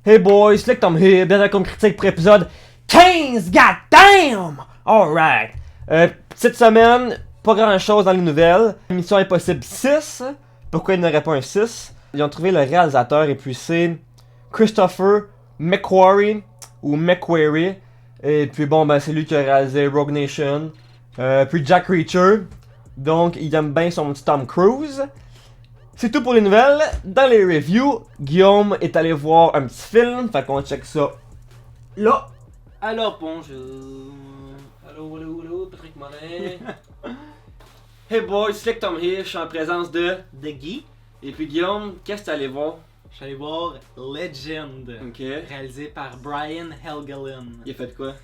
Hey boys, Slick Tom here, bienvenue comme critique pour épisode 15, goddamn! Alright. Petite semaine, pas grand chose dans les nouvelles. Mission Impossible 6. Pourquoi il n'y aurait pas un 6? Ils ont trouvé le réalisateur et puis c'est Christopher McQuarrie ou McQuarrie. Et puis bon, ben c'est lui qui a réalisé Rogue Nation. Puis Jack Reacher. Donc il aime bien son petit Tom Cruise. C'est tout pour les nouvelles. Dans les reviews, Guillaume est allé voir un petit film. Fait qu'on check ça là. Alors bonjour. Allô, Patrick Morin. Hey boys, Slick Tom here. Je suis en présence de Guy. Et puis Guillaume, qu'est-ce que t'es allé voir? Je suis allé voir Legend, Ok. réalisé par Brian Helgeland. Il a fait quoi?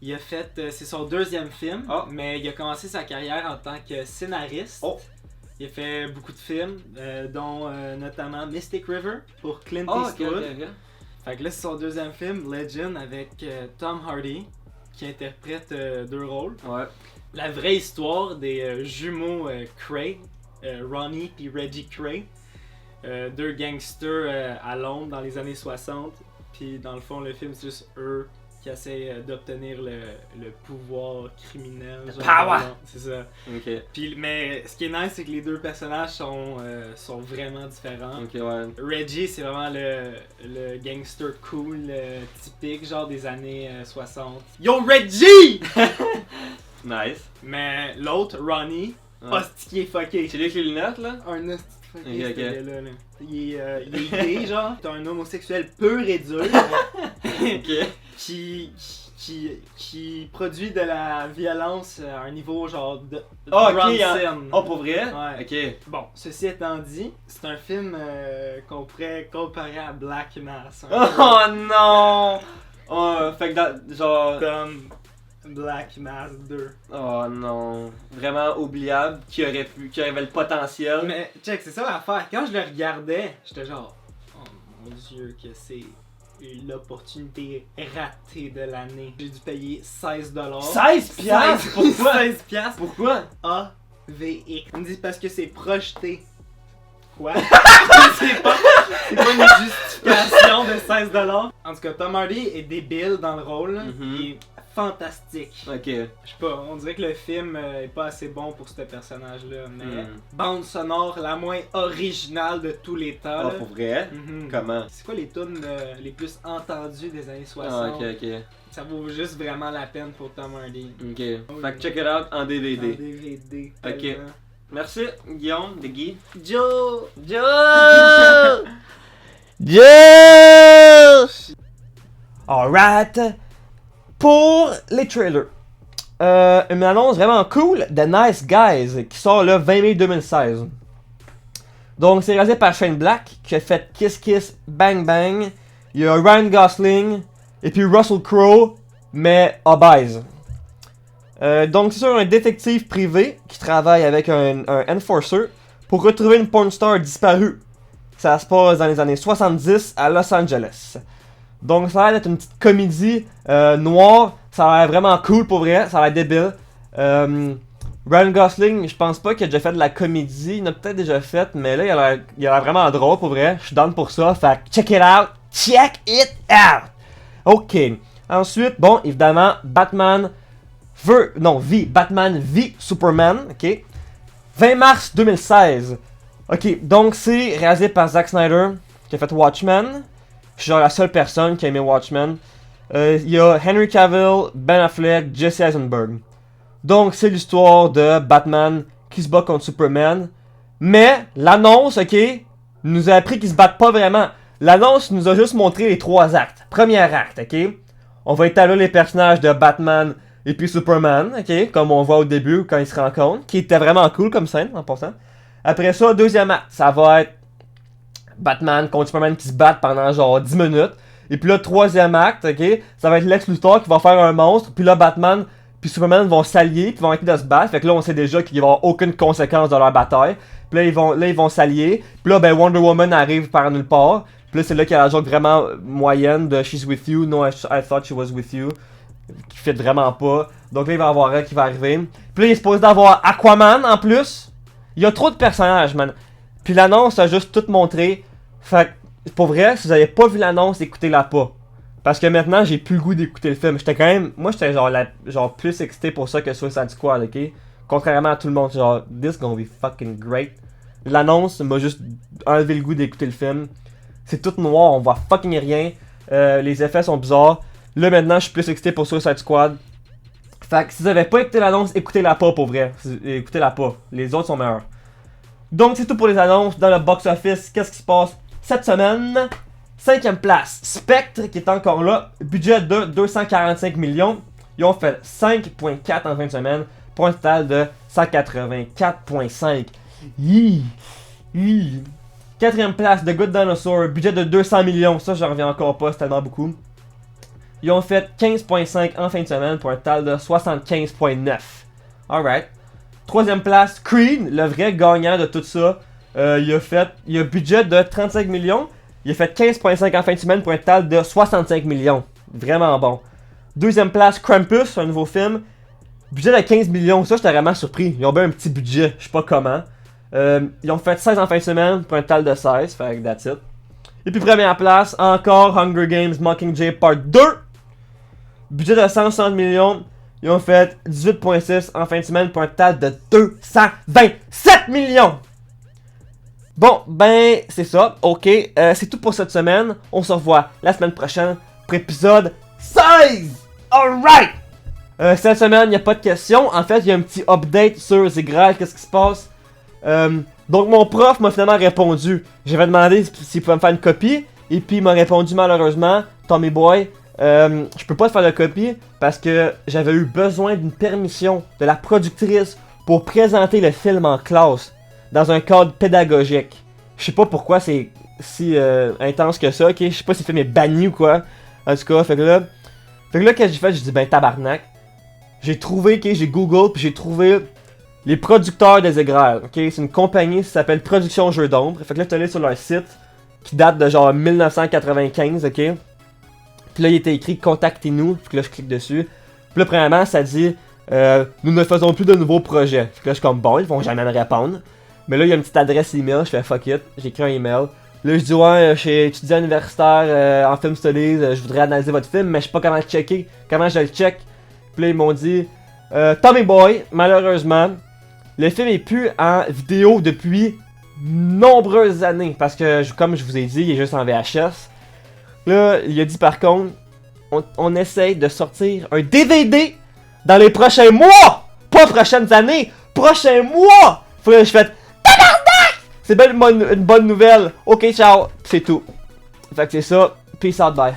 Il a fait, c'est son deuxième film, Ah. mais il a commencé sa carrière en tant que scénariste. Oh. Il a fait beaucoup de films, dont notamment Mystic River pour Clint Oh, ok, Eastwood. ok. Fait que là, c'est son deuxième film, Legend, avec Tom Hardy, qui interprète deux rôles. Ouais. La vraie histoire des jumeaux Cray, Ronnie et Reggie Cray, deux gangsters à Londres dans les années 60. Puis dans le fond, le film, c'est juste eux qui essaient d'obtenir le pouvoir criminel. Le power! C'est ça. Ok. Puis, mais ce qui est nice, c'est que les deux personnages sont vraiment différents. Ok, ouais. Reggie, c'est vraiment le gangster cool, typique, genre des années 60. Yo, Reggie! Nice. Mais l'autre, Ronnie, Ouais. hostie qui est fucké. C'est lui avec les lunettes là? Un hostie fucké, Ok, ce ok. gars-là. Là. Il est gay, genre. C'est un homosexuel pur et dur. Ok. qui produit de la violence à un niveau genre de Oh, ok. Bronson. Oh, pour vrai? Ouais. Ok. Bon, ceci étant dit, c'est un film qu'on pourrait comparer à Black Mass. Oh non! Oh, fait que dans, genre... Comme Black Mass 2. Oh non. Vraiment oubliable, qui avait le potentiel. Mais check, c'est ça l'affaire. Quand je le regardais, j'étais genre, oh mon dieu, que c'est l'opportunité ratée de l'année. J'ai dû payer 16$. 16 piastres? Pourquoi? 16 piastres. Pourquoi? AVX. On me dit parce que c'est projeté. Quoi? c'est pas une justification de 16$. En tout cas, Tom Hardy est débile dans le rôle. Là. Mhm. Il est fantastique. Ok. Je sais pas, on dirait que le film est pas assez bon pour ce personnage-là, mais Hmm. bande sonore la moins originale de tous les temps. Oh, là. pour vrai? Mhm. Comment? C'est quoi les tunes les plus entendues des années 60? Ah, ok, ok. Ça vaut juste vraiment la peine pour Tom Hardy. Ok. Fait que check it out en En DVD. DVD. Ok. tellement. Merci, Guillaume, de Guy. Joe! Joe! Joe! Alright. Pour les trailers. Une annonce vraiment cool de Nice Guys qui sort le 20 mai 2016. Donc c'est réalisé par Shane Black qui a fait Kiss Kiss Bang Bang. Il y a Ryan Gosling et puis Russell Crowe mais obèse. Donc c'est sur un détective privé qui travaille avec un enforcer pour retrouver une porn star disparue. Ça se passe dans les années 70 à Los Angeles. Donc ça a l'air d'être une petite comédie noire. Ça a l'air vraiment cool pour vrai. Ça a l'air débile. Ryan Gosling, je pense pas qu'il a déjà fait de la comédie. Il en a peut-être déjà fait, mais là il a l'air vraiment drôle pour vrai. Je suis down pour ça. Fait que check it out. Check it out. Ok. Ensuite, bon, évidemment, Batman v Superman. Ok. 20 mars 2016. Ok, donc c'est réalisé par Zack Snyder qui a fait Watchmen. Je suis genre la seule personne qui a aimé Watchmen. Il y a Henry Cavill, Ben Affleck, Jesse Eisenberg. Donc c'est l'histoire de Batman qui se bat contre Superman. Mais l'annonce, ok, nous a appris qu'ils se battent pas vraiment. L'annonce nous a juste montré les 3 actes. Premier acte, ok. On va établir les personnages de Batman et puis Superman, ok, comme on voit au début quand ils se rencontrent, qui était vraiment cool comme scène en passant. Après ça, deuxième acte, ça va être Batman contre Superman qui se battent pendant genre 10 minutes. Et puis là, troisième acte, ok, ça va être Lex Luthor qui va faire un monstre. Puis là, Batman puis Superman vont s'allier puis vont arrêter de se battre. Fait que là, on sait déjà qu'il va y avoir aucune conséquence dans leur bataille. Puis là, ils vont s'allier. Puis là, ben Wonder Woman arrive par nulle part. Puis là, c'est là qu'il y a la joke vraiment moyenne de She's with you, no, I thought she was with you. Qui fait vraiment pas. Donc là, il va y avoir elle qui va arriver. Puis là, il est supposé d'avoir Aquaman en plus. Il y a trop de personnages, man. Puis l'annonce a juste tout montré. Fait que pour vrai, si vous avez pas vu l'annonce, écoutez-la pas. Parce que maintenant, j'ai plus le goût d'écouter le film. J'étais quand même. Moi, j'étais genre plus excité pour ça que Suicide Squad, ok? Contrairement à tout le monde, genre, this gonna be fucking great. L'annonce m'a juste enlevé le goût d'écouter le film. C'est tout noir, on voit fucking rien. Les effets sont bizarres. Là, maintenant, je suis plus excité pour Suicide Squad. Fait que si vous avez pas écouté l'annonce, écoutez-la pas pour vrai. Écoutez-la pas. Les autres sont meilleurs. Donc, c'est tout pour les annonces. Dans le box-office, qu'est-ce qui se passe cette semaine? 5ème place, Spectre qui est encore là. Budget de 245 millions. Ils ont fait 5.4 en fin de semaine pour un total de 184.5. 4ème place, The Good Dinosaur. Budget de 200 millions. Ça, j'en reviens encore pas, c'est tellement beaucoup. Ils ont fait 15.5 en fin de semaine pour un total de 75.9. Alright. 3ème place, Creed, le vrai gagnant de tout ça. Il a budget de 35 millions. Il a fait 15.5 en fin de semaine pour un total de 65 millions. Vraiment bon. 2ème place, Krampus, un nouveau film. Budget de 15 millions. Ça, j'étais vraiment surpris. Ils ont bien un petit budget. Je sais pas comment. Ils ont fait 16 en fin de semaine pour un total de 16. Fait que that's it. Et puis première place, encore Hunger Games Mockingjay Part 2. Budget de 160 millions. Ils ont fait 18.6 en fin de semaine pour un total de 227 millions. Bon, ben, c'est ça. Ok, c'est tout pour cette semaine. On se revoit la semaine prochaine pour épisode 16. Alright! Cette semaine, il n'y a pas de questions. En fait, il y a un petit update sur Zigral. Qu'est-ce qui se passe? Donc, mon prof m'a finalement répondu. J'avais demandé s'il pouvait me faire une copie. Et puis, il m'a répondu malheureusement, Tommy Boy, je peux pas te faire de copie parce que j'avais eu besoin d'une permission de la productrice pour présenter le film en classe dans un cadre pédagogique. Je sais pas pourquoi c'est si intense que ça, ok? Je sais pas si le film est banni ou quoi. En tout cas, fait que là, qu'est-ce que j'ai fait? J'ai dit, ben tabarnak. J'ai trouvé, ok, j'ai Google, puis j'ai trouvé les producteurs des Zigral, ok? C'est une compagnie qui s'appelle Production Jeux d'ombre. Fait que là, tu allé sur leur site qui date de genre 1995, ok? Puis là, il était écrit contactez-nous. Fait que là, je clique dessus. Puis là, premièrement, ça dit nous ne faisons plus de nouveaux projets. Fait que là, je suis comme bon, ils vont jamais me répondre. Mais là, il y a une petite adresse email. Je fais fuck it. J'écris un email. Là, je dis ouais, je suis étudiant universitaire en film studies. Je voudrais analyser votre film, mais je sais pas comment le checker. Comment je le check. Puis là, ils m'ont dit Tommy Boy, malheureusement, le film est plus en vidéo depuis nombreuses années. Parce que, comme je vous ai dit, il est juste en VHS. Là, il a dit par contre, on essaye de sortir un DVD dans les prochains mois! Pas prochaines années, prochains mois! Faut que je fasse tabarnak! C'est bien une bonne nouvelle. Ok, ciao, c'est tout. Fait que c'est ça. Peace out, bye.